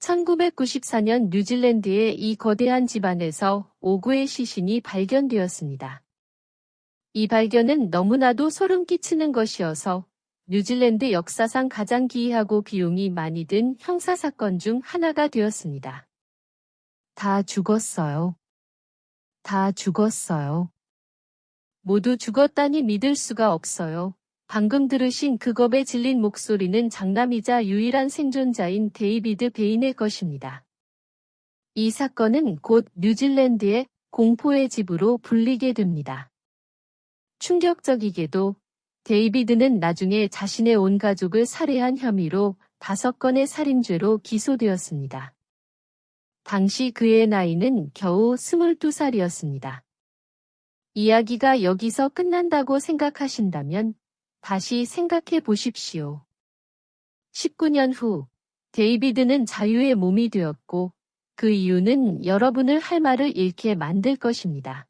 1994년 뉴질랜드의 이 거대한 집안에서 5구의 시신이 발견되었습니다. 이 발견은 너무나도 소름 끼치는 것이어서 뉴질랜드 역사상 가장 기이하고 비용이 많이 든 형사사건 중 하나가 되었습니다. 다 죽었어요. 다 죽었어요. 모두 죽었다니 믿을 수가 없어요. 방금 들으신 그 겁에 질린 목소리는 장남이자 유일한 생존자인 데이비드 베인의 것입니다. 이 사건은 곧 뉴질랜드의 공포의 집으로 불리게 됩니다. 충격적이게도 데이비드는 나중에 자신의 온 가족을 살해한 혐의로 5건의 살인죄로 기소되었습니다. 당시 그의 나이는 겨우 22살이었습니다. 이야기가 여기서 끝난다고 생각하신다면 다시 생각해 보십시오. 19년 후 데이비드는 자유의 몸이 되었고 그 이유는 여러분을 할 말을 잃게 만들 것입니다.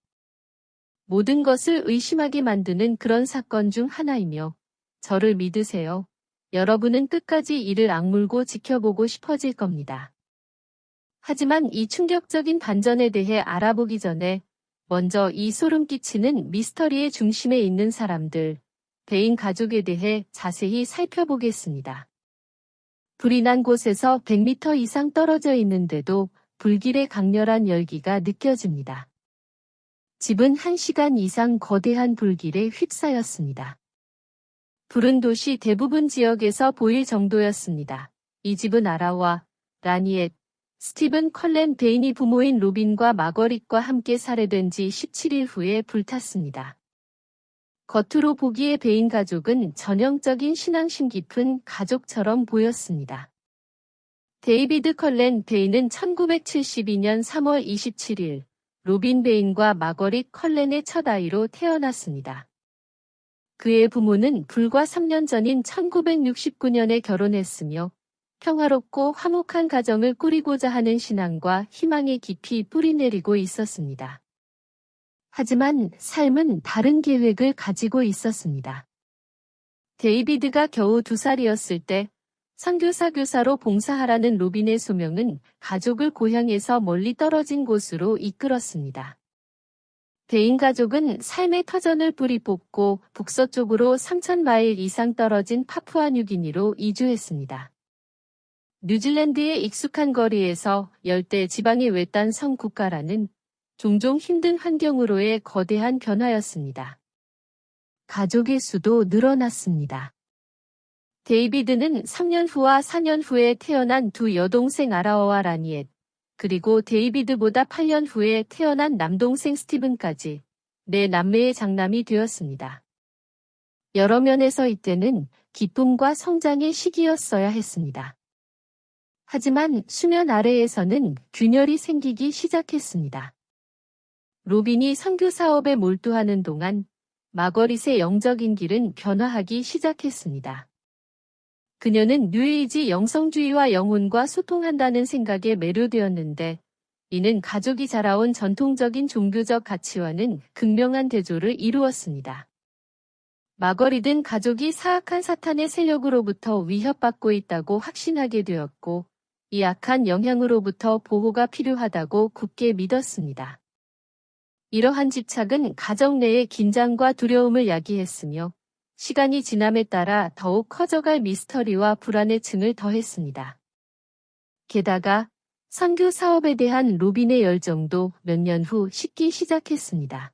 모든 것을 의심하게 만드는 그런 사건 중 하나이며 저를 믿으세요. 여러분은 끝까지 이를 악물고 지켜보고 싶어질 겁니다. 하지만 이 충격적인 반전에 대해 알아보기 전에 먼저 이 소름 끼치는 미스터리의 중심에 있는 사람들, 베인 가족에 대해 자세히 살펴보겠습니다. 불이 난 곳에서 100m 이상 떨어져 있는데도 불길의 강렬한 열기가 느껴집니다. 집은 1시간 이상 거대한 불길에 휩싸였습니다. 불은 도시 대부분 지역에서 보일 정도였습니다. 이 집은 아라와 라니엣, 스티븐 컬렌 베인이 부모인 로빈과 마거릿과 함께 살해된 지 17일 후에 불탔습니다. 겉으로 보기에 베인 가족은 전형적인 신앙심 깊은 가족처럼 보였습니다. 데이비드 컬렌 베인은 1972년 3월 27일 로빈 베인과 마거릿 컬렌의 첫 아이로 태어났습니다. 그의 부모는 불과 3년 전인 1969년에 결혼했으며 평화롭고 화목한 가정을 꾸리고자 하는 신앙과 희망에 깊이 뿌리내리고 있었습니다. 하지만 삶은 다른 계획을 가지고 있었습니다. 데이비드가 겨우 2살이었을 때 선교사 교사로 봉사하라는 로빈의 소명은 가족을 고향에서 멀리 떨어진 곳으로 이끌었습니다. 베인 가족은 삶의 터전을 뿌리 뽑고 북서쪽으로 3,000마일 이상 떨어진 파푸아뉴기니로 이주했습니다. 뉴질랜드의 익숙한 거리에서 열대 지방의 외딴 성 국가라는 종종 힘든 환경으로의 거대한 변화였습니다. 가족의 수도 늘어났습니다. 데이비드는 3년 후와 4년 후에 태어난 두 여동생 아라와 라니엣, 그리고 데이비드보다 8년 후에 태어난 남동생 스티븐까지 4남매의 장남이 되었습니다. 여러 면에서 이때는 기쁨과 성장의 시기였어야 했습니다. 하지만 수면 아래에서는 균열이 생기기 시작했습니다. 로빈이 선교 사업에 몰두하는 동안 마거릿의 영적인 길은 변화하기 시작했습니다. 그녀는 뉴에이지 영성주의와 영혼과 소통한다는 생각에 매료되었는데 이는 가족이 자라온 전통적인 종교적 가치와는 극명한 대조를 이루었습니다. 마거릿은 가족이 사악한 사탄의 세력으로부터 위협받고 있다고 확신하게 되었고 이 악한 영향으로부터 보호가 필요하다고 굳게 믿었습니다. 이러한 집착은 가정 내의 긴장과 두려움을 야기했으며 시간이 지남에 따라 더욱 커져갈 미스터리와 불안의 층을 더했습니다. 게다가 선교 사업에 대한 로빈의 열정도 몇 년 후 식기 시작했습니다.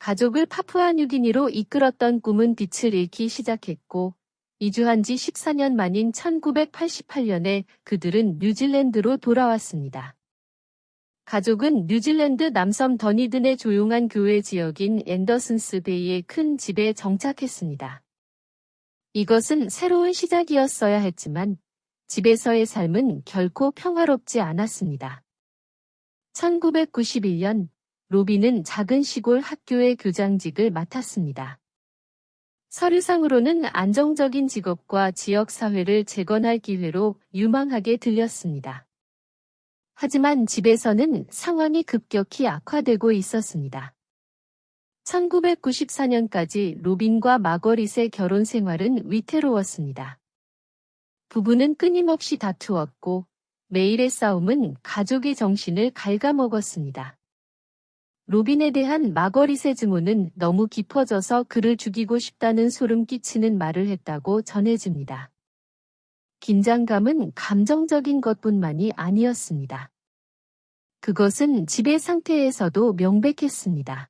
가족을 파푸아뉴기니로 이끌었던 꿈은 빛을 잃기 시작했고 이주한 지 14년 만인 1988년에 그들은 뉴질랜드로 돌아왔습니다. 가족은 뉴질랜드 남섬 더니든의 조용한 교외 지역인 앤더슨스 베이의 큰 집에 정착했습니다. 이것은 새로운 시작이었어야 했지만 집에서의 삶은 결코 평화롭지 않았습니다. 1991년 로빈은 작은 시골 학교의 교장직을 맡았습니다. 서류상으로는 안정적인 직업과 지역사회를 재건할 기회로 유망하게 들렸습니다. 하지만 집에서는 상황이 급격히 악화되고 있었습니다. 1994년까지 로빈과 마거릿의 결혼 생활은 위태로웠습니다. 부부는 끊임없이 다투었고 매일의 싸움은 가족의 정신을 갉아먹었습니다. 로빈에 대한 마거릿의 증오는 너무 깊어져서 그를 죽이고 싶다는 소름 끼치는 말을 했다고 전해집니다. 긴장감은 감정적인 것뿐만이 아니었습니다. 그것은 집의 상태에서도 명백했습니다.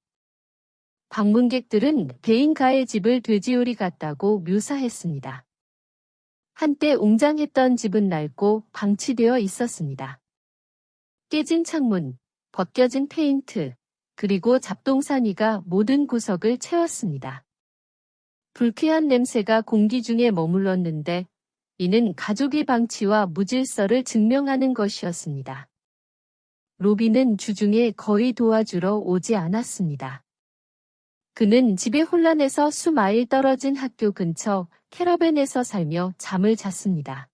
방문객들은 베인가의 집을 돼지우리 같다고 묘사했습니다. 한때 웅장했던 집은 낡고 방치되어 있었습니다. 깨진 창문, 벗겨진 페인트, 그리고 잡동사니가 모든 구석을 채웠습니다. 불쾌한 냄새가 공기 중에 머물렀는데 이는 가족의 방치와 무질서를 증명하는 것이었습니다. 로빈은 주중에 거의 도와주러 오지 않았습니다. 그는 집의 혼란에서 수마일 떨어진 학교 근처 캐러밴에서 살며 잠을 잤습니다.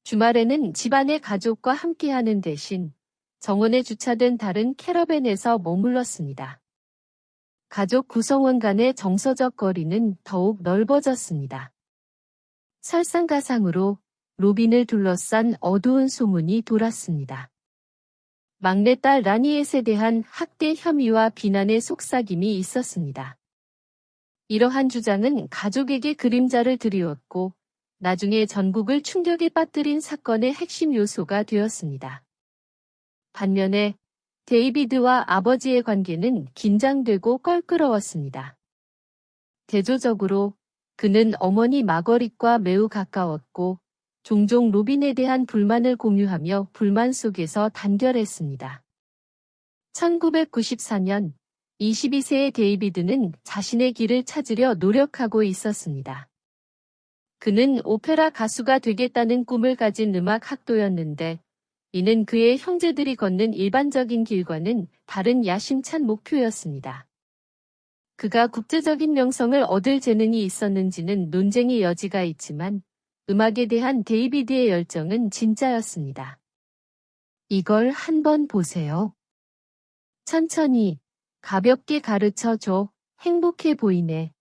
주말에는 집안의 가족과 함께하는 대신 정원에 주차된 다른 캐러밴에서 머물렀습니다. 가족 구성원 간의 정서적 거리는 더욱 넓어졌습니다. 설상가상으로 로빈을 둘러싼 어두운 소문이 돌았습니다. 막내딸 라니엣에 대한 학대 혐의와 비난의 속삭임이 있었습니다. 이러한 주장은 가족에게 그림자를 드리웠고 나중에 전국을 충격에 빠뜨린 사건의 핵심 요소가 되었습니다. 반면에 데이비드와 아버지의 관계는 긴장되고 껄끄러웠습니다. 대조적으로 그는 어머니 마거릿과 매우 가까웠고 종종 로빈에 대한 불만을 공유하며 불만 속에서 단결했습니다. 1994년 22세의 데이비드는 자신의 길을 찾으려 노력하고 있었습니다. 그는 오페라 가수가 되겠다는 꿈을 가진 음악 학도였는데 이는 그의 형제들이 걷는 일반적인 길과는 다른 야심찬 목표였습니다. 그가 국제적인 명성을 얻을 재능이 있었는지는 논쟁의 여지가 있지만 음악에 대한 데이비드의 열정은 진짜였습니다. 이걸 한번 보세요. 천천히, 가볍게 가르쳐줘. 행복해 보이네.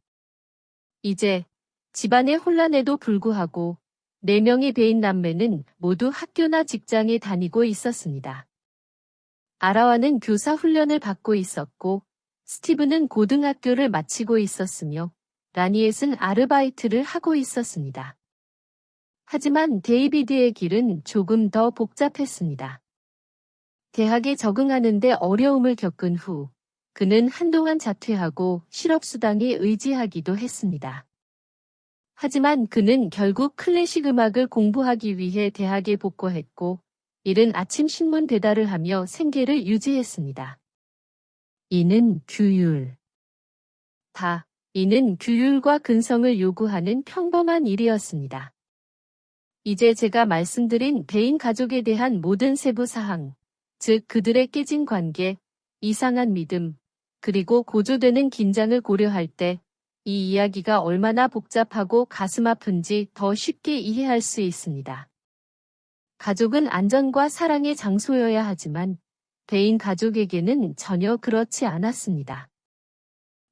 이제 집안의 혼란에도 불구하고 4명의 베인 남매는 모두 학교나 직장에 다니고 있었습니다. 아라와는 교사 훈련을 받고 있었고 스티브는 고등학교를 마치고 있었으며 라니엣은 아르바이트를 하고 있었습니다. 하지만 데이비드의 길은 조금 더 복잡했습니다. 대학에 적응하는 데 어려움을 겪은 후 그는 한동안 자퇴하고 실업수당에 의지하기도 했습니다. 하지만 그는 결국 클래식 음악을 공부하기 위해 대학에 복귀했고 이른 아침 신문 배달을 하며 생계를 유지했습니다. 이는 규율과 근성을 요구하는 평범한 일이었습니다. 이제 제가 말씀드린 베인 가족에 대한 모든 세부 사항, 즉 그들의 깨진 관계, 이상한 믿음, 그리고 고조되는 긴장을 고려할 때 이 이야기가 얼마나 복잡하고 가슴 아픈지 더 쉽게 이해할 수 있습니다. 가족은 안전과 사랑의 장소여야 하지만 베인 가족에게는 전혀 그렇지 않았습니다.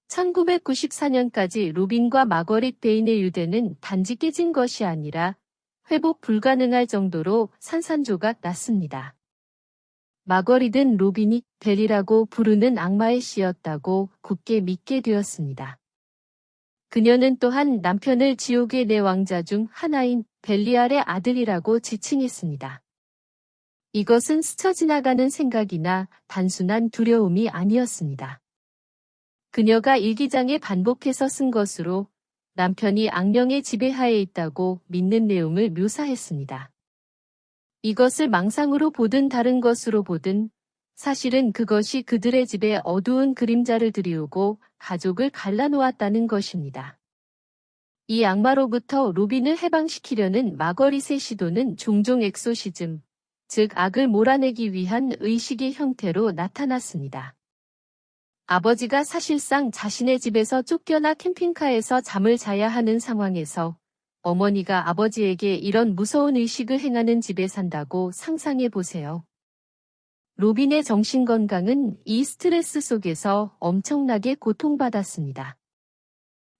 1994년까지 로빈과 마거릿 베인의 유대는 단지 깨진 것이 아니라 회복 불가능할 정도로 산산조각 났습니다. 마거릿은 로빈이 벨이라고 부르는 악마의 씨였다고 굳게 믿게 되었습니다. 그녀는 또한 남편을 지옥의 네 왕자 중 하나인 벨리알의 아들이라고 지칭했습니다. 이것은 스쳐 지나가는 생각이나 단순한 두려움이 아니었습니다. 그녀가 일기장에 반복해서 쓴 것으로 남편이 악령의 지배하에 있다고 믿는 내용을 묘사했습니다. 이것을 망상으로 보든 다른 것으로 보든 사실은 그것이 그들의 집에 어두운 그림자를 들이우고 가족을 갈라놓았다는 것입니다. 이 악마로부터 로빈을 해방시키려는 마거릿의 시도는 종종 엑소시즘, 즉 악을 몰아내기 위한 의식의 형태로 나타났습니다. 아버지가 사실상 자신의 집에서 쫓겨나 캠핑카에서 잠을 자야 하는 상황에서 어머니가 아버지에게 이런 무서운 의식을 행하는 집에 산다고 상상해 보세요. 로빈의 정신건강은 이 스트레스 속에서 엄청나게 고통받았습니다.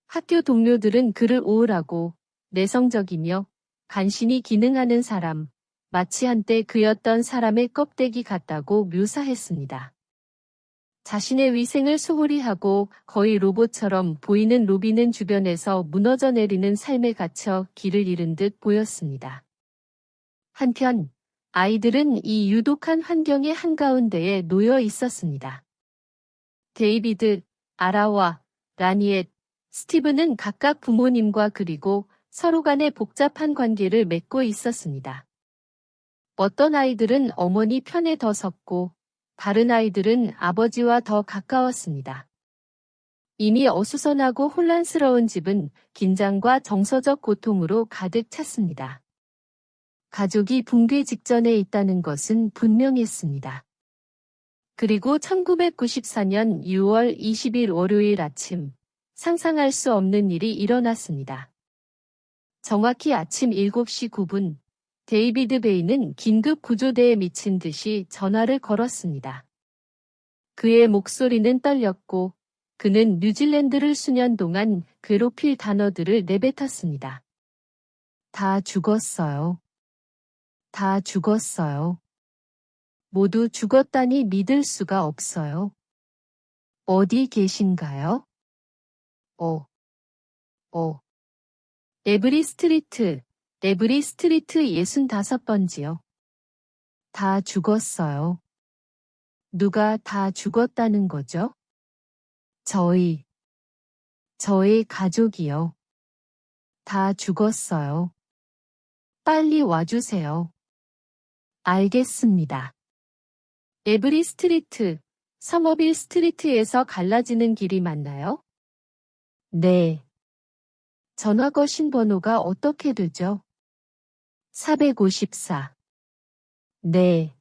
학교 동료들은 그를 우울하고 내성적이며 간신히 기능하는 사람, 마치 한때 그였던 사람의 껍데기 같다고 묘사했습니다. 자신의 위생을 소홀히 하고 거의 로봇처럼 보이는 로빈은 주변에서 무너져 내리는 삶에 갇혀 길을 잃은 듯 보였습니다. 한편 아이들은 이 유독한 환경의 한가운데에 놓여 있었습니다. 데이비드, 아라와 라니엣, 스티브는 각각 부모님과 그리고 서로 간의 복잡한 관계를 맺고 있었습니다. 어떤 아이들은 어머니 편에 더 섰고 다른 아이들은 아버지와 더 가까웠습니다. 이미 어수선하고 혼란스러운 집은 긴장과 정서적 고통으로 가득 찼습니다. 가족이 붕괴 직전에 있다는 것은 분명했습니다. 그리고 1994년 6월 20일 월요일 아침, 상상할 수 없는 일이 일어났습니다. 정확히 아침 7시 9분, 데이비드 베이는 긴급 구조대에 미친 듯이 전화를 걸었습니다. 그의 목소리는 떨렸고 그는 뉴질랜드를 수년 동안 괴롭힐 단어들을 내뱉었습니다. 다 죽었어요. 다 죽었어요. 모두 죽었다니 믿을 수가 없어요. 어디 계신가요? 에브리 스트리트 65번지요. 다 죽었어요. 누가 다 죽었다는 거죠? 저희 가족이요. 다 죽었어요. 빨리 와주세요. 알겠습니다. 에브리 스트리트, 서머빌 스트리트에서 갈라지는 길이 맞나요? 네. 전화 거신 번호가 어떻게 되죠? 454. 네.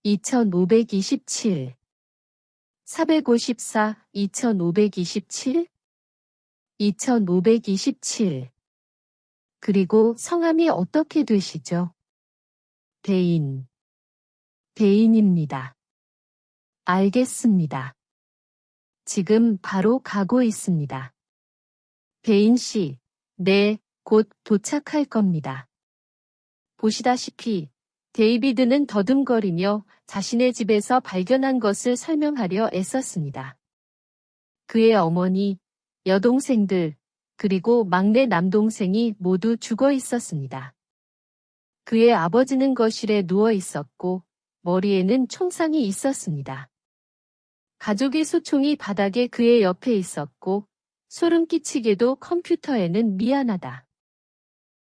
2527. 454, 2527? 2527. 그리고 성함이 어떻게 되시죠? 대인입니다. 알겠습니다. 지금 바로 가고 있습니다. 대인 씨, 네, 곧 도착할 겁니다. 보시다시피 데이비드는 더듬거리며 자신의 집에서 발견한 것을 설명하려 애썼습니다. 그의 어머니, 여동생들, 그리고 막내 남동생이 모두 죽어 있었습니다. 그의 아버지는 거실에 누워 있었고 머리에는 총상이 있었습니다. 가족의 소총이 바닥에 그의 옆에 있었고 소름 끼치게도 컴퓨터에는 미안하다.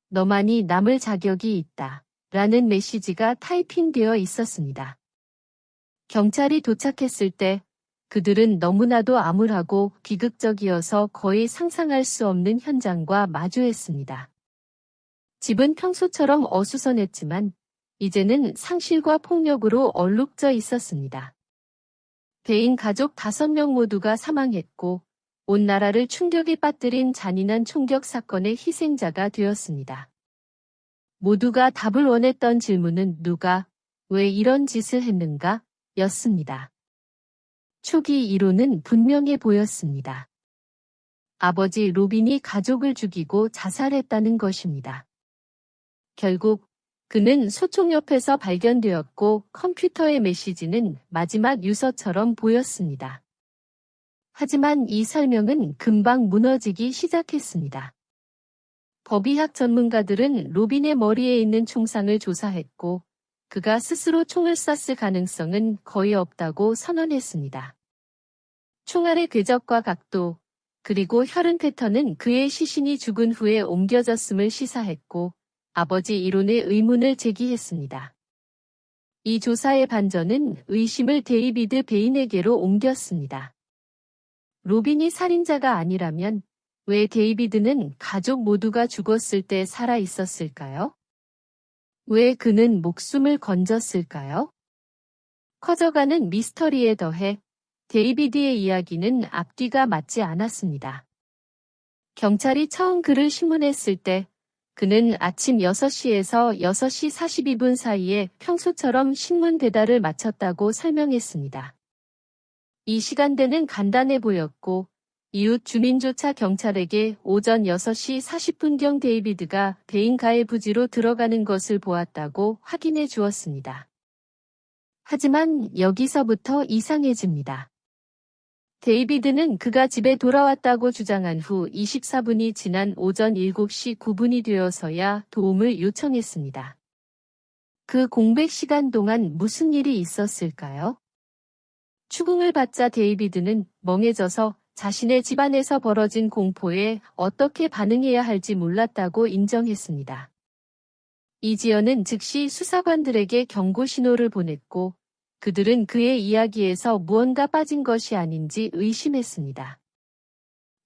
너만이 남을 자격이 있다. 라는 메시지가 타이핑되어 있었습니다. 경찰이 도착했을 때 그들은 너무나도 암울하고 비극적이어서 거의 상상할 수 없는 현장과 마주했습니다. 집은 평소처럼 어수선했지만 이제는 상실과 폭력으로 얼룩져 있었습니다. 대인 가족 5명 모두가 사망했고 온 나라를 충격에 빠뜨린 잔인한 총격 사건의 희생자가 되었습니다. 모두가 답을 원했던 질문은 누가, 왜 이런 짓을 했는가? 였습니다. 초기 이론은 분명해 보였습니다. 아버지 로빈이 가족을 죽이고 자살했다는 것입니다. 결국 그는 소총 옆에서 발견되었고 컴퓨터의 메시지는 마지막 유서처럼 보였습니다. 하지만 이 설명은 금방 무너지기 시작했습니다. 법의학 전문가들은 로빈의 머리에 있는 총상을 조사했고 그가 스스로 총을 쐈을 가능성은 거의 없다고 선언했습니다. 총알의 궤적과 각도, 그리고 혈흔 패턴은 그의 시신이 죽은 후에 옮겨졌음을 시사했고 아버지 이론의 의문을 제기했습니다. 이 조사의 반전은 의심을 데이비드 베인에게로 옮겼습니다. 로빈이 살인자가 아니라면 왜 데이비드는 가족 모두가 죽었을 때 살아 있었을까요? 왜 그는 목숨을 건졌을까요? 커져가는 미스터리에 더해 데이비드의 이야기는 앞뒤가 맞지 않았습니다. 경찰이 처음 그를 신문했을 때 그는 아침 6시에서 6시 42분 사이에 평소처럼 신문 배달을 마쳤다고 설명했습니다. 이 시간대는 간단해 보였고 이웃 주민조차 경찰에게 오전 6시 40분경 데이비드가 베인가의 부지로 들어가는 것을 보았다고 확인해 주었습니다. 하지만 여기서부터 이상해집니다. 데이비드는 그가 집에 돌아왔다고 주장한 후 24분이 지난 오전 7시 9분이 되어서야 도움을 요청했습니다. 그 공백 시간 동안 무슨 일이 있었을까요? 추궁을 받자 데이비드는 멍해져서 자신의 집안에서 벌어진 공포에 어떻게 반응해야 할지 몰랐다고 인정했습니다. 이지연은 즉시 수사관들에게 경고 신호를 보냈고 그들은 그의 이야기에서 무언가 빠진 것이 아닌지 의심했습니다.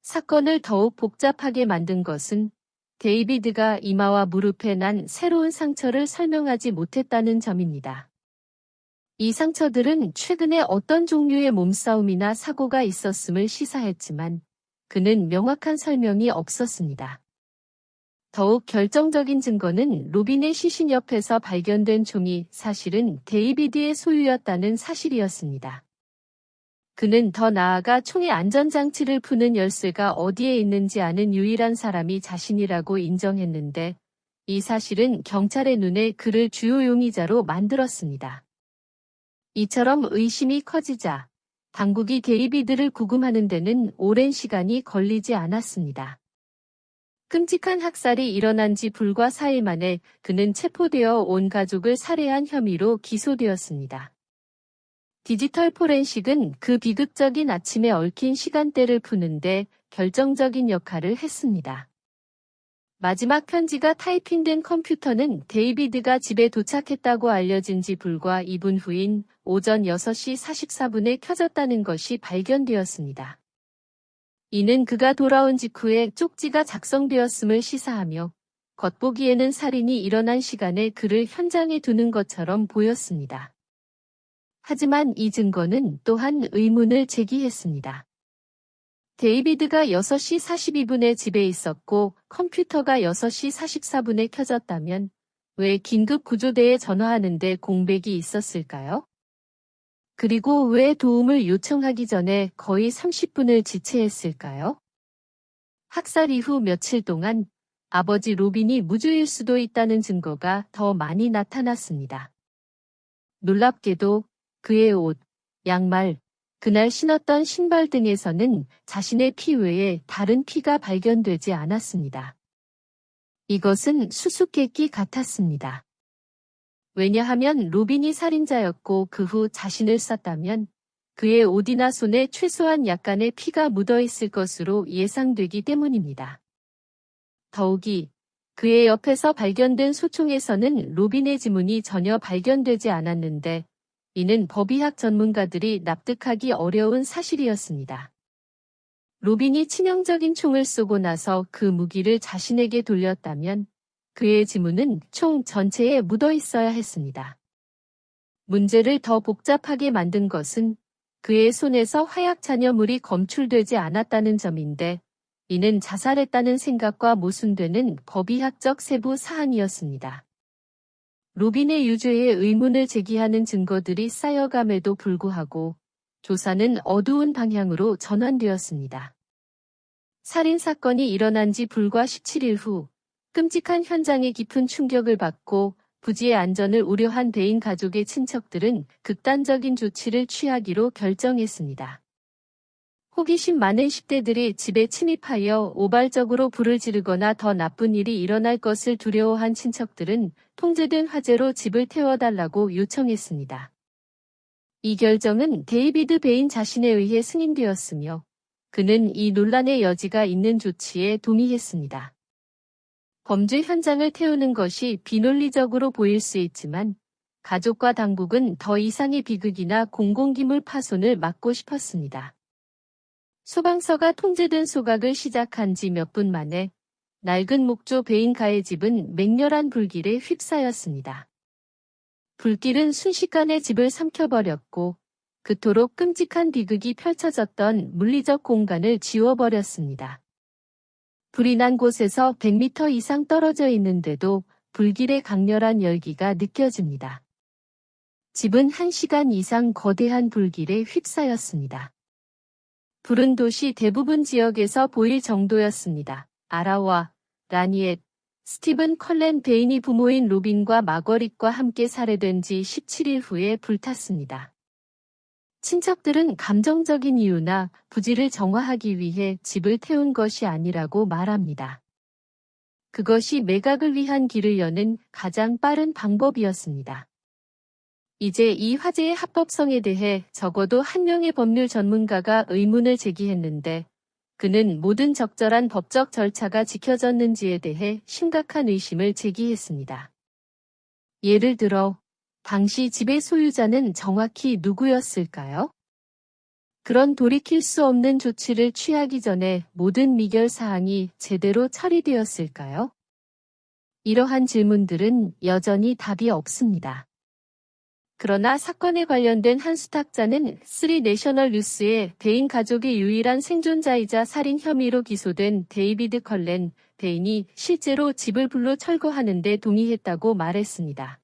사건을 더욱 복잡하게 만든 것은 데이비드가 이마와 무릎에 난 새로운 상처를 설명하지 못했다는 점입니다. 이 상처들은 최근에 어떤 종류의 몸싸움이나 사고가 있었음을 시사했지만 그는 명확한 설명이 없었습니다. 더욱 결정적인 증거는 로빈의 시신 옆에서 발견된 총이 사실은 데이비드의 소유였다는 사실이었습니다. 그는 더 나아가 총의 안전장치를 푸는 열쇠가 어디에 있는지 아는 유일한 사람이 자신이라고 인정했는데 이 사실은 경찰의 눈에 그를 주요 용의자로 만들었습니다. 이처럼 의심이 커지자 당국이 데이비드를 구금하는 데는 오랜 시간이 걸리지 않았습니다. 끔찍한 학살이 일어난 지 불과 4일 만에 그는 체포되어 온 가족을 살해한 혐의로 기소되었습니다. 디지털 포렌식은 그 비극적인 아침에 얽힌 시간대를 푸는데 결정적인 역할을 했습니다. 마지막 편지가 타이핑된 컴퓨터는 데이비드가 집에 도착했다고 알려진 지 불과 2분 후인 오전 6시 44분에 켜졌다는 것이 발견되었습니다. 이는 그가 돌아온 직후에 쪽지가 작성되었음을 시사하며 겉보기에는 살인이 일어난 시간에 그를 현장에 두는 것처럼 보였습니다. 하지만 이 증거는 또한 의문을 제기했습니다. 데이비드가 6시 42분에 집에 있었고 컴퓨터가 6시 44분에 켜졌다면 왜 긴급 구조대에 전화하는데 공백이 있었을까요? 그리고 왜 도움을 요청하기 전에 거의 30분을 지체했을까요? 학살 이후 며칠 동안 아버지 로빈이 무주일 수도 있다는 증거가 더 많이 나타났습니다. 놀랍게도 그의 옷, 양말, 그날 신었던 신발 등에서는 자신의 피 외에 다른 피가 발견되지 않았습니다. 이것은 수수께끼 같았습니다. 왜냐하면 로빈이 살인자였고 그 후 자신을 쐈다면 그의 옷이나 손에 최소한 약간의 피가 묻어 있을 것으로 예상되기 때문입니다. 더욱이 그의 옆에서 발견된 소총에서는 로빈의 지문이 전혀 발견되지 않았는데 이는 법의학 전문가들이 납득하기 어려운 사실이었습니다. 로빈이 치명적인 총을 쏘고 나서 그 무기를 자신에게 돌렸다면 그의 지문은 총 전체에 묻어 있어야 했습니다. 문제를 더 복잡하게 만든 것은 그의 손에서 화약 잔여물이 검출되지 않았다는 점인데 이는 자살했다는 생각과 모순되는 법의학적 세부 사안이었습니다. 로빈의 유죄에 의문을 제기하는 증거들이 쌓여감에도 불구하고 조사는 어두운 방향으로 전환되었습니다. 살인사건이 일어난 지 불과 17일 후 끔찍한 현장에 깊은 충격을 받고 부지의 안전을 우려한 베인 가족의 친척들은 극단적인 조치를 취하기로 결정했습니다. 호기심 많은 10대들이 집에 침입하여 우발적으로 불을 지르거나 더 나쁜 일이 일어날 것을 두려워한 친척들은 통제된 화재로 집을 태워달라고 요청했습니다. 이 결정은 데이비드 베인 자신에 의해 승인되었으며 그는 이 논란의 여지가 있는 조치에 동의했습니다. 범죄 현장을 태우는 것이 비논리적으로 보일 수 있지만 가족과 당국은 더 이상의 비극이나 공공기물 파손을 막고 싶었습니다. 소방서가 통제된 소각을 시작한 지 몇 분 만에 낡은 목조 베인가의 집은 맹렬한 불길에 휩싸였습니다. 불길은 순식간에 집을 삼켜버렸고 그토록 끔찍한 비극이 펼쳐졌던 물리적 공간을 지워버렸습니다. 불이 난 곳에서 100m 이상 떨어져 있는데도 불길의 강렬한 열기가 느껴집니다. 집은 1시간 이상 거대한 불길에 휩싸였습니다. 불은 도시 대부분 지역에서 보일 정도였습니다. 아라와 라니엣, 스티븐 컬렌 베인이 부모인 로빈과 마거릿과 함께 살해된 지 17일 후에 불탔습니다. 친척들은 감정적인 이유나 부지를 정화하기 위해 집을 태운 것이 아니라고 말합니다. 그것이 매각을 위한 길을 여는 가장 빠른 방법이었습니다. 이제 이 화재의 합법성에 대해 적어도 한 명의 법률 전문가가 의문을 제기했는데 그는 모든 적절한 법적 절차가 지켜졌는지에 대해 심각한 의심을 제기했습니다. 예를 들어 당시 집의 소유자는 정확히 누구였을까요? 그런 돌이킬 수 없는 조치를 취하기 전에 모든 미결 사항이 제대로 처리되었을까요? 이러한 질문들은 여전히 답이 없습니다. 그러나 사건에 관련된 한 수탁자는 3내셔널 뉴스에 베인 가족의 유일한 생존자이자 살인 혐의로 기소된 데이비드 컬렌 베인이 실제로 집을 불로 철거하는 데 동의했다고 말했습니다.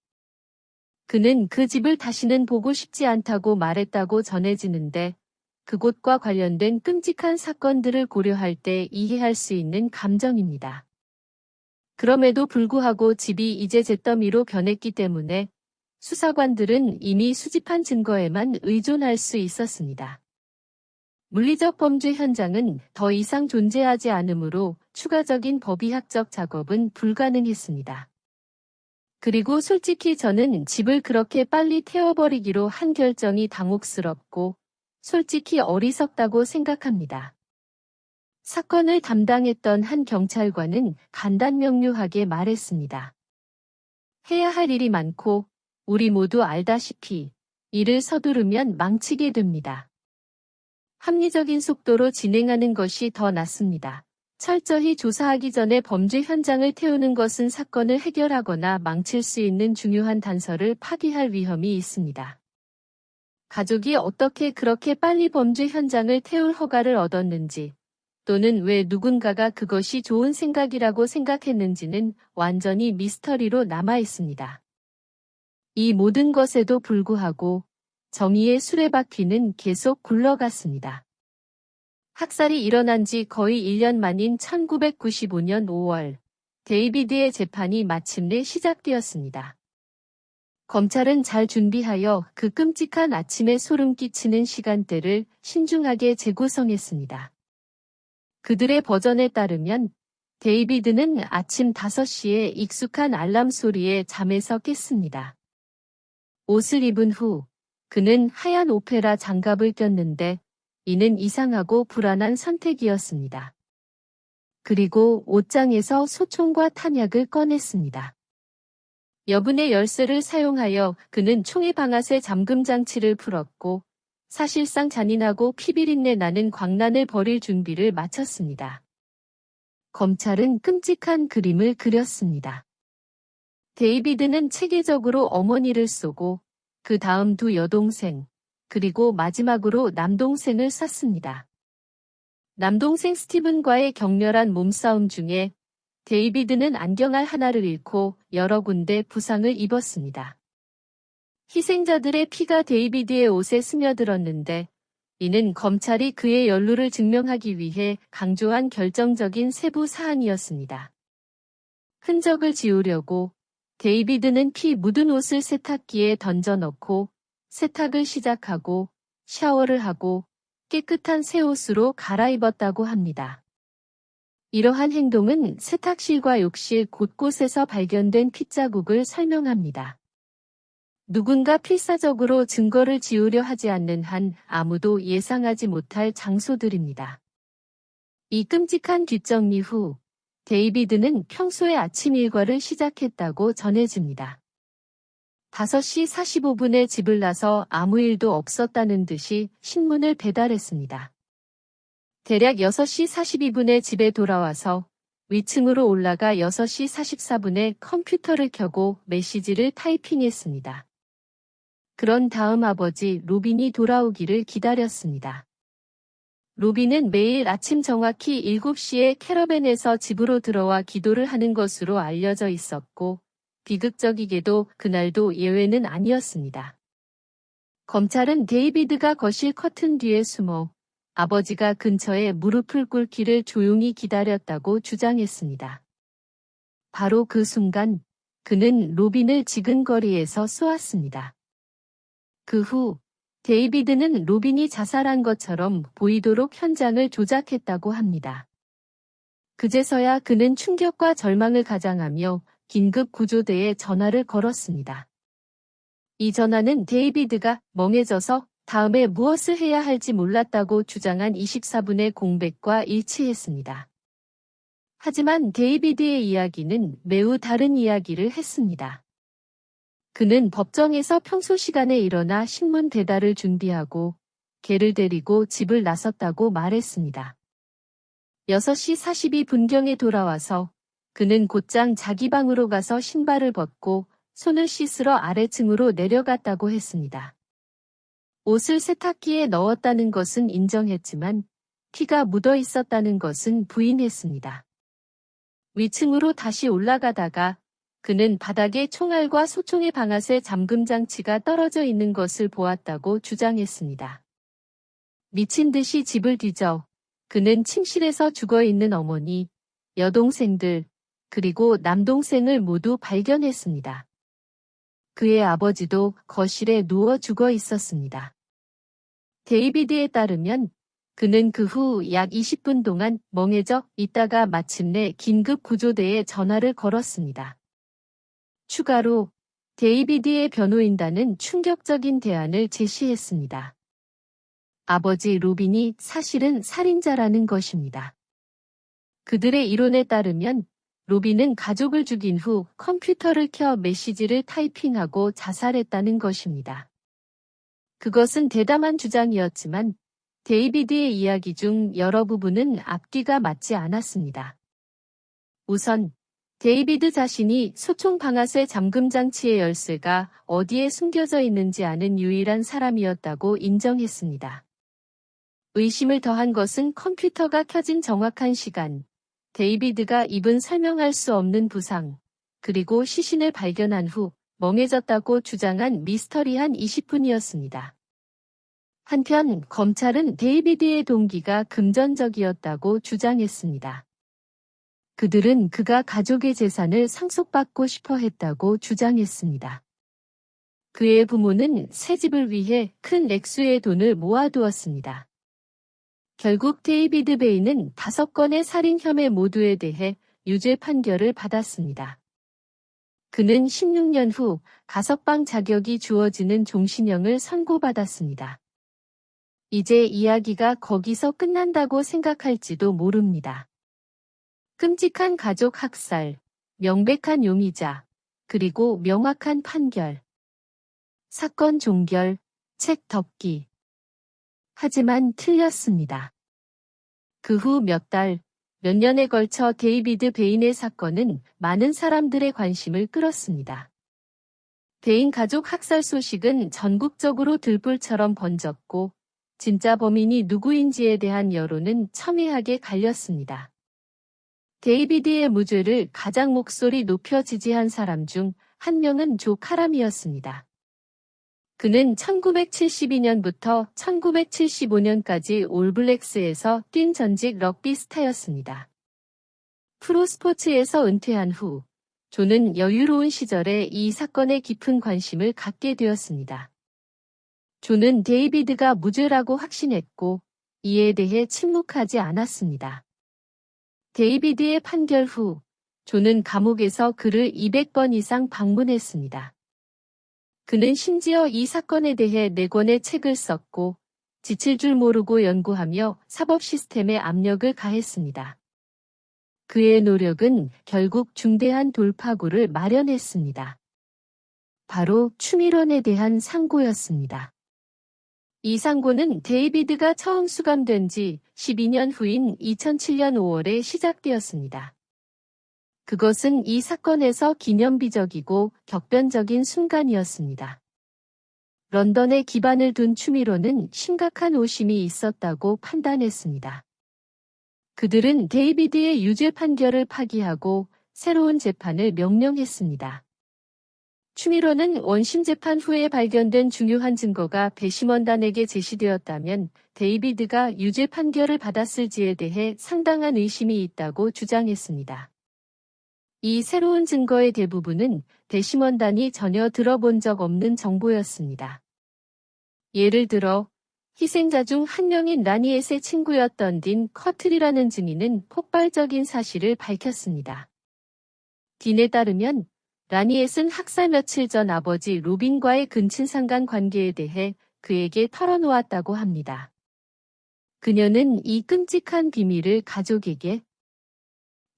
그는 그 집을 다시는 보고 싶지 않다고 말했다고 전해지는데 그곳과 관련된 끔찍한 사건들을 고려할 때 이해할 수 있는 감정입니다. 그럼에도 불구하고 집이 이제 잿더미로 변했기 때문에 수사관들은 이미 수집한 증거에만 의존할 수 있었습니다. 물리적 범죄 현장은 더 이상 존재하지 않으므로 추가적인 법의학적 작업은 불가능했습니다. 그리고 솔직히 저는 집을 그렇게 빨리 태워버리기로 한 결정이 당혹스럽고 솔직히 어리석다고 생각합니다. 사건을 담당했던 한 경찰관은 간단명료하게 말했습니다. 해야 할 일이 많고 우리 모두 알다시피 일을 서두르면 망치게 됩니다. 합리적인 속도로 진행하는 것이 더 낫습니다. 철저히 조사하기 전에 범죄 현장을 태우는 것은 사건을 해결하거나 망칠 수 있는 중요한 단서를 파기할 위험이 있습니다. 가족이 어떻게 그렇게 빨리 범죄 현장을 태울 허가를 얻었는지 또는 왜 누군가가 그것이 좋은 생각이라고 생각했는지는 완전히 미스터리로 남아 있습니다. 이 모든 것에도 불구하고 정의의 수레바퀴는 계속 굴러갔습니다. 학살이 일어난 지 거의 1년 만인 1995년 5월, 데이비드의 재판이 마침내 시작되었습니다. 검찰은 잘 준비하여 그 끔찍한 아침에 소름 끼치는 시간대를 신중하게 재구성했습니다. 그들의 버전에 따르면 데이비드는 아침 5시에 익숙한 알람 소리에 잠에서 깼습니다. 옷을 입은 후 그는 하얀 오페라 장갑을 꼈는데 이는 이상하고 불안한 선택이었습니다. 그리고 옷장에서 소총과 탄약을 꺼냈습니다. 여분의 열쇠를 사용하여 그는 총의 방아쇠 잠금 장치를 풀었고 사실상 잔인하고 피비린내 나는 광란을 벌일 준비를 마쳤습니다. 검찰은 끔찍한 그림을 그렸습니다. 데이비드는 체계적으로 어머니를 쏘고 그 다음 두 여동생, 그리고 마지막으로 남동생을 쐈습니다. 남동생 스티븐과의 격렬한 몸싸움 중에 데이비드는 안경알 하나를 잃고 여러 군데 부상을 입었습니다. 희생자들의 피가 데이비드의 옷에 스며들었는데 이는 검찰이 그의 연루를 증명하기 위해 강조한 결정적인 세부 사안이었습니다. 흔적을 지우려고 데이비드는 피 묻은 옷을 세탁기에 던져넣고 세탁을 시작하고 샤워를 하고 깨끗한 새 옷으로 갈아입었다고 합니다. 이러한 행동은 세탁실과 욕실 곳곳에서 발견된 핏자국을 설명합니다. 누군가 필사적으로 증거를 지우려 하지 않는 한 아무도 예상하지 못할 장소들입니다. 이 끔찍한 뒷정리 후 데이비드는 평소의 아침 일과를 시작했다고 전해집니다. 5시 45분에 집을 나서 아무 일도 없었다는 듯이 신문을 배달했습니다. 대략 6시 42분에 집에 돌아와서 위층으로 올라가 6시 44분에 컴퓨터를 켜고 메시지를 타이핑했습니다. 그런 다음 아버지 로빈이 돌아오기를 기다렸습니다. 로빈은 매일 아침 정확히 7시에 캐러밴에서 집으로 들어와 기도를 하는 것으로 알려져 있었고 비극적이게도 그날도 예외는 아니었습니다. 검찰은 데이비드가 거실 커튼 뒤에 숨어 아버지가 근처에 무릎을 꿇기를 조용히 기다렸다고 주장했습니다. 바로 그 순간 그는 로빈을 지근거리에서 쏘았습니다. 그 후 데이비드는 로빈이 자살한 것처럼 보이도록 현장을 조작했다고 합니다. 그제서야 그는 충격과 절망을 가장하며 긴급 구조대에 전화를 걸었습니다. 이 전화는 데이비드가 멍해져서 다음에 무엇을 해야 할지 몰랐다고 주장한 24분의 공백과 일치했습니다. 하지만 데이비드의 이야기는 매우 다른 이야기를 했습니다. 그는 법정에서 평소 시간에 일어나 신문 배달을 준비하고 개를 데리고 집을 나섰다고 말했습니다. 6시 42분경에 돌아와서 그는 곧장 자기 방으로 가서 신발을 벗고 손을 씻으러 아래층으로 내려갔다고 했습니다. 옷을 세탁기에 넣었다는 것은 인정했지만 피가 묻어 있었다는 것은 부인했습니다. 위층으로 다시 올라가다가 그는 바닥에 총알과 소총의 방아쇠 잠금 장치가 떨어져 있는 것을 보았다고 주장했습니다. 미친 듯이 집을 뒤져 그는 침실에서 죽어있는 어머니, 여동생들, 그리고 남동생을 모두 발견했습니다. 그의 아버지도 거실에 누워 죽어 있었습니다. 데이비드에 따르면 그는 그 후 약 20분 동안 멍해져 있다가 마침내 긴급 구조대에 전화를 걸었습니다. 추가로 데이비드의 변호인단은 충격적인 대안을 제시했습니다. 아버지 로빈이 사실은 살인자라는 것입니다. 그들의 이론에 따르면 로빈은 가족을 죽인 후 컴퓨터를 켜 메시지를 타이핑하고 자살했다는 것입니다. 그것은 대담한 주장이었지만 데이비드의 이야기 중 여러 부분은 앞뒤가 맞지 않았습니다. 우선 데이비드 자신이 소총 방아쇠 잠금 장치의 열쇠가 어디에 숨겨져 있는지 아는 유일한 사람이었다고 인정했습니다. 의심을 더한 것은 컴퓨터가 켜진 정확한 시간, 데이비드가 입은 설명할 수 없는 부상, 그리고 시신을 발견한 후 멍해졌다고 주장한 미스터리한 20분이었습니다. 한편 검찰은 데이비드의 동기가 금전적이었다고 주장했습니다. 그들은 그가 가족의 재산을 상속받고 싶어 했다고 주장했습니다. 그의 부모는 새 집을 위해 큰 액수의 돈을 모아두었습니다. 결국 데이비드 베이는 5건의 살인 혐의 모두에 대해 유죄 판결을 받았습니다. 그는 16년 후 가석방 자격이 주어지는 종신형을 선고받았습니다. 이제 이야기가 거기서 끝난다고 생각할지도 모릅니다. 끔찍한 가족 학살, 명백한 용의자, 그리고 명확한 판결. 사건 종결, 책 덮기. 하지만 틀렸습니다. 그 후 몇 달, 몇 년에 걸쳐 데이비드 베인의 사건은 많은 사람들의 관심을 끌었습니다. 베인 가족 학살 소식은 전국적으로 들불처럼 번졌고 진짜 범인이 누구인지에 대한 여론은 첨예하게 갈렸습니다. 데이비드의 무죄를 가장 목소리 높여 지지한 사람 중 한 명은 조 카람이었습니다. 그는 1972년부터 1975년까지 올블랙스에서 뛴 전직 럭비 스타였습니다. 프로스포츠에서 은퇴한 후 조는 여유로운 시절에 이 사건에 깊은 관심을 갖게 되었습니다. 조는 데이비드가 무죄라고 확신했고 이에 대해 침묵하지 않았습니다. 데이비드의 판결 후 조는 감옥에서 그를 200번 이상 방문했습니다. 그는 심지어 이 사건에 대해 4권의 책을 썼고 지칠 줄 모르고 연구하며 사법 시스템에 압력을 가했습니다. 그의 노력은 결국 중대한 돌파구를 마련했습니다. 바로 추미론에 대한 상고였습니다. 이 상고는 데이비드가 처음 수감된 지 12년 후인 2007년 5월에 시작되었습니다. 그것은 이 사건에서 기념비적이고 격변적인 순간이었습니다. 런던에 기반을 둔 추미로는 심각한 오심이 있었다고 판단했습니다. 그들은 데이비드의 유죄 판결을 파기하고 새로운 재판을 명령했습니다. 추미로는 원심 재판 후에 발견된 중요한 증거가 배심원단에게 제시되었다면 데이비드가 유죄 판결을 받았을지에 대해 상당한 의심이 있다고 주장했습니다. 이 새로운 증거의 대부분은 배심원단이 전혀 들어본 적 없는 정보였습니다. 예를 들어 희생자 중 한 명인 라니엣의 친구였던 딘 커틀이라는 증인은 폭발적인 사실을 밝혔습니다. 딘에 따르면 라니엣은 학살 며칠 전 아버지 로빈과의 근친상간 관계에 대해 그에게 털어놓았다고 합니다. 그녀는 이 끔찍한 비밀을 가족에게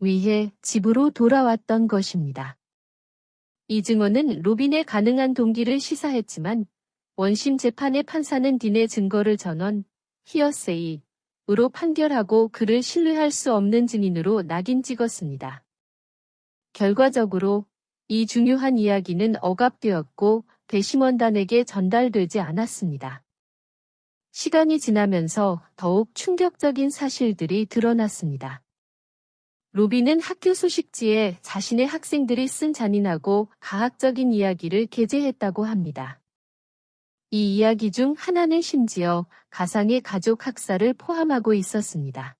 위해 집으로 돌아왔던 것입니다. 이 증언은 로빈의 가능한 동기를 시사했지만 원심 재판의 판사는 딘의 증거를 전원 히어세이로 판결하고 그를 신뢰할 수 없는 증인으로 낙인 찍었습니다. 결과적으로 이 중요한 이야기는 억압되었고 배심원단에게 전달되지 않았습니다. 시간이 지나면서 더욱 충격적인 사실들이 드러났습니다. 로빈은 학교 소식지에 자신의 학생들이 쓴 잔인하고 가학적인 이야기를 게재했다고 합니다. 이 이야기 중 하나는 심지어 가상의 가족 학살을 포함하고 있었습니다.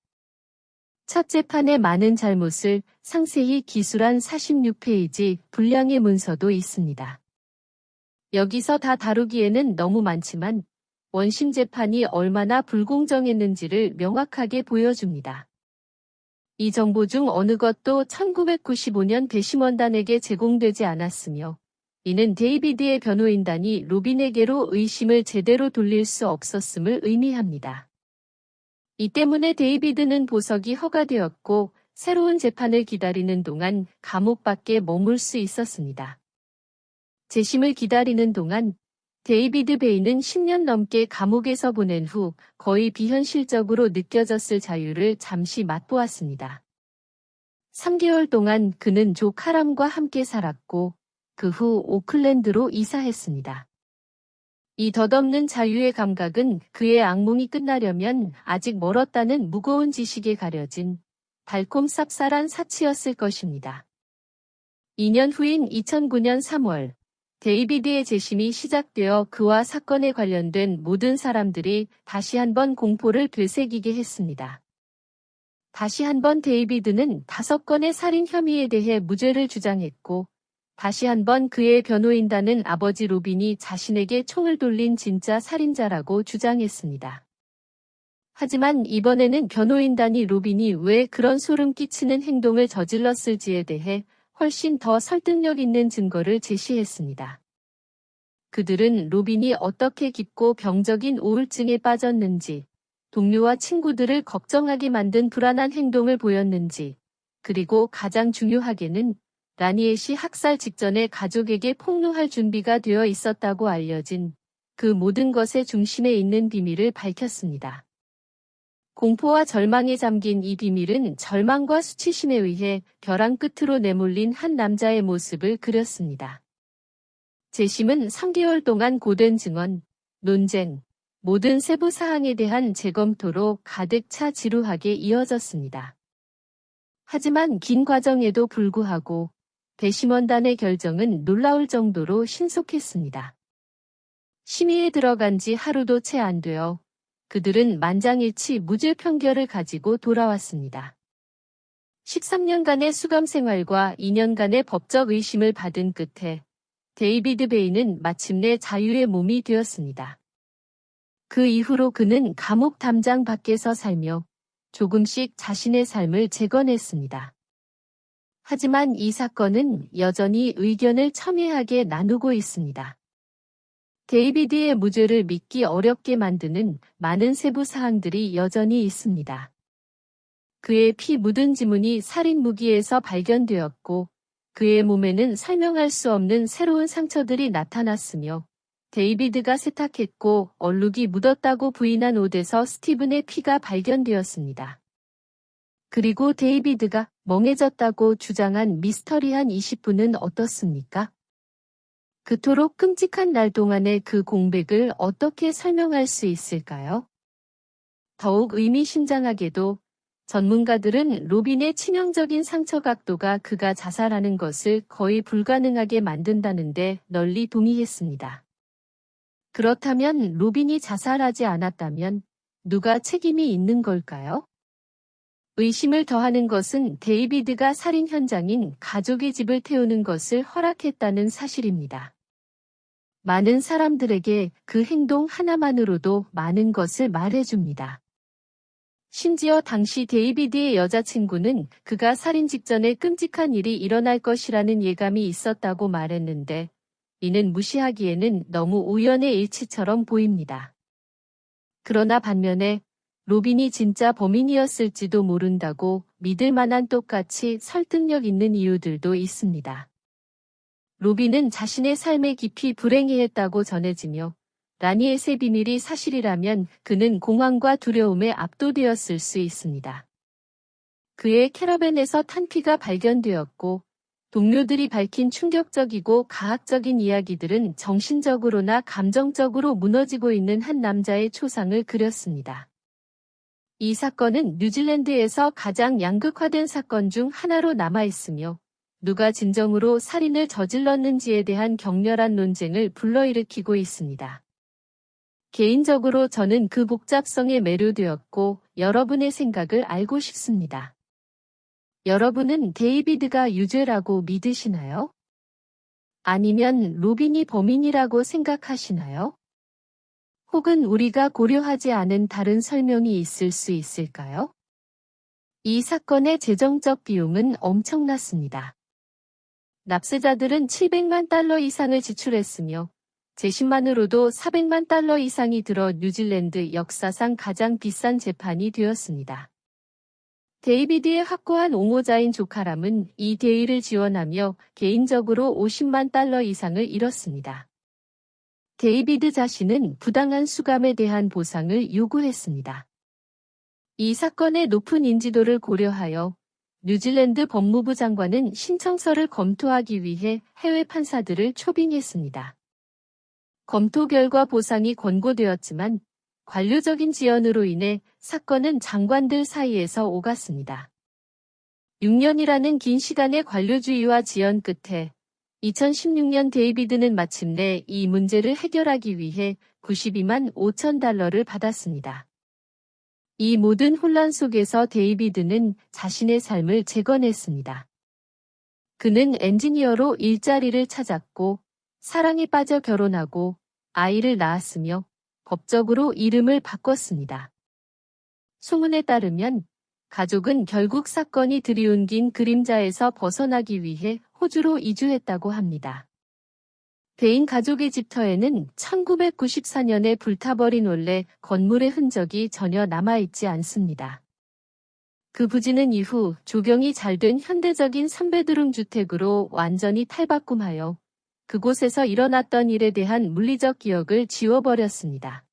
첫 재판의 많은 잘못을 상세히 기술한 46페이지 분량의 문서도 있습니다. 여기서 다 다루기에는 너무 많지만 원심 재판이 얼마나 불공정했는지를 명확하게 보여줍니다. 이 정보 중 어느 것도 1995년 배심원단에게 제공되지 않았으며 이는 데이비드의 변호인단이 로빈에게로 의심을 제대로 돌릴 수 없었음을 의미합니다. 이 때문에 데이비드는 보석이 허가되었고 새로운 재판을 기다리는 동안 감옥 밖에 머물 수 있었습니다. 재심을 기다리는 동안 데이비드 베이는 10년 넘게 감옥에서 보낸 후 거의 비현실적으로 느껴졌을 자유를 잠시 맛보았습니다. 3개월 동안 그는 조 카람과 함께 살았고 그 후 오클랜드로 이사했습니다. 이 덧없는 자유의 감각은 그의 악몽이 끝나려면 아직 멀었다는 무거운 지식에 가려진 달콤 쌉쌀한 사치였을 것입니다. 2년 후인 2009년 3월 데이비드의 재심이 시작되어 그와 사건에 관련된 모든 사람들이 다시 한번 공포를 되새기게 했습니다. 다시 한번 데이비드는 5건의 살인 혐의에 대해 무죄를 주장했고 다시 한번 그의 변호인단은 아버지 로빈이 자신에게 총을 돌린 진짜 살인자라고 주장했습니다. 하지만 이번에는 변호인단이 로빈이 왜 그런 소름 끼치는 행동을 저질렀을지에 대해 훨씬 더 설득력 있는 증거를 제시했습니다. 그들은 로빈이 어떻게 깊고 병적인 우울증에 빠졌는지, 동료와 친구들을 걱정하게 만든 불안한 행동을 보였는지, 그리고 가장 중요하게는 라니엣이 학살 직전에 가족에게 폭로할 준비가 되어 있었다고 알려진 그 모든 것의 중심에 있는 비밀을 밝혔습니다. 공포와 절망에 잠긴 이 비밀은 절망과 수치심에 의해 벼랑 끝으로 내몰린 한 남자의 모습을 그렸습니다. 재심은 3개월 동안 고된 증언, 논쟁, 모든 세부 사항에 대한 재검토로 가득 차 지루하게 이어졌습니다. 하지만 긴 과정에도 불구하고 배심원단의 결정은 놀라울 정도로 신속했습니다. 심의에 들어간 지 하루도 채 안 되어 그들은 만장일치 무죄 판결을 가지고 돌아왔습니다. 13년간의 수감 생활과 2년간의 법적 의심을 받은 끝에 데이비드 베이는 마침내 자유의 몸이 되었습니다. 그 이후로 그는 감옥 담장 밖에서 살며 조금씩 자신의 삶을 재건했습니다. 하지만 이 사건은 여전히 의견을 첨예하게 나누고 있습니다. 데이비드의 무죄를 믿기 어렵게 만드는 많은 세부 사항들이 여전히 있습니다. 그의 피 묻은 지문이 살인 무기에서 발견되었고 그의 몸에는 설명할 수 없는 새로운 상처들이 나타났으며 데이비드가 세탁했고 얼룩이 묻었다고 부인한 옷에서 스티븐의 피가 발견되었습니다. 그리고 데이비드가 멍해졌다고 주장한 미스터리한 20분은 어떻습니까? 그토록 끔찍한 날 동안의 그 공백을 어떻게 설명할 수 있을까요? 더욱 의미심장하게도 전문가들은 로빈의 치명적인 상처 각도가 그가 자살하는 것을 거의 불가능하게 만든다는데 널리 동의했습니다. 그렇다면 로빈이 자살하지 않았다면 누가 책임이 있는 걸까요? 의심을 더하는 것은 데이비드가 살인 현장인 가족의 집을 태우는 것을 허락했다는 사실입니다. 많은 사람들에게 그 행동 하나만으로도 많은 것을 말해줍니다. 심지어 당시 데이비드의 여자친구는 그가 살인 직전에 끔찍한 일이 일어날 것이라는 예감이 있었다고 말했는데 이는 무시하기에는 너무 우연의 일치처럼 보입니다. 그러나 반면에 로빈이 진짜 범인이었을지도 모른다고 믿을 만한 똑같이 설득력 있는 이유들도 있습니다. 로빈은 자신의 삶에 깊이 불행해했다고 전해지며 라니엣의 비밀이 사실이라면 그는 공황과 두려움에 압도되었을 수 있습니다. 그의 캐러밴에서 탄피가 발견되었고 동료들이 밝힌 충격적이고 가학적인 이야기들은 정신적으로나 감정적으로 무너지고 있는 한 남자의 초상을 그렸습니다. 이 사건은 뉴질랜드에서 가장 양극화된 사건 중 하나로 남아있으며 누가 진정으로 살인을 저질렀는지에 대한 격렬한 논쟁을 불러일으키고 있습니다. 개인적으로 저는 그 복잡성에 매료되었고 여러분의 생각을 알고 싶습니다. 여러분은 데이비드가 유죄라고 믿으시나요? 아니면 로빈이 범인이라고 생각하시나요? 혹은 우리가 고려하지 않은 다른 설명이 있을 수 있을까요? 이 사건의 재정적 비용은 엄청났습니다. 납세자들은 700만 달러 이상을 지출했으며 재심만으로도 400만 달러 이상이 들어 뉴질랜드 역사상 가장 비싼 재판이 되었습니다. 데이비드의 확고한 옹호자인 조카람은 이 대의를 지원하며 개인적으로 50만 달러 이상을 잃었습니다. 데이비드 자신은 부당한 수감에 대한 보상을 요구했습니다. 이 사건의 높은 인지도를 고려하여 뉴질랜드 법무부 장관은 신청서를 검토하기 위해 해외 판사들을 초빙했습니다. 검토 결과 보상이 권고되었지만 관료적인 지연으로 인해 사건은 장관들 사이에서 오갔습니다. 6년이라는 긴 시간의 관료주의와 지연 끝에 2016년 데이비드는 마침내 이 문제를 해결하기 위해 92만 5천 달러를 받았습니다. 이 모든 혼란 속에서 데이비드는 자신의 삶을 재건했습니다. 그는 엔지니어로 일자리를 찾았고 사랑에 빠져 결혼하고 아이를 낳았으며 법적으로 이름을 바꿨습니다. 소문에 따르면 가족은 결국 사건이 들이운긴 그림자에서 벗어나기 위해 호주로 이주했다고 합니다. 대인 가족의 집터에는 1994년에 불타버린 원래 건물의 흔적이 전혀 남아있지 않습니다. 그 부지는 이후 조경이 잘 된 현대적인 3베드룸 주택으로 완전히 탈바꿈하여 그곳에서 일어났던 일에 대한 물리적 기억을 지워버렸습니다.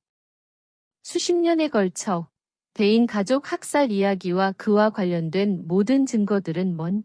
수십 년에 걸쳐 대인 가족 학살 이야기와 그와 관련된 모든 증거들은 먼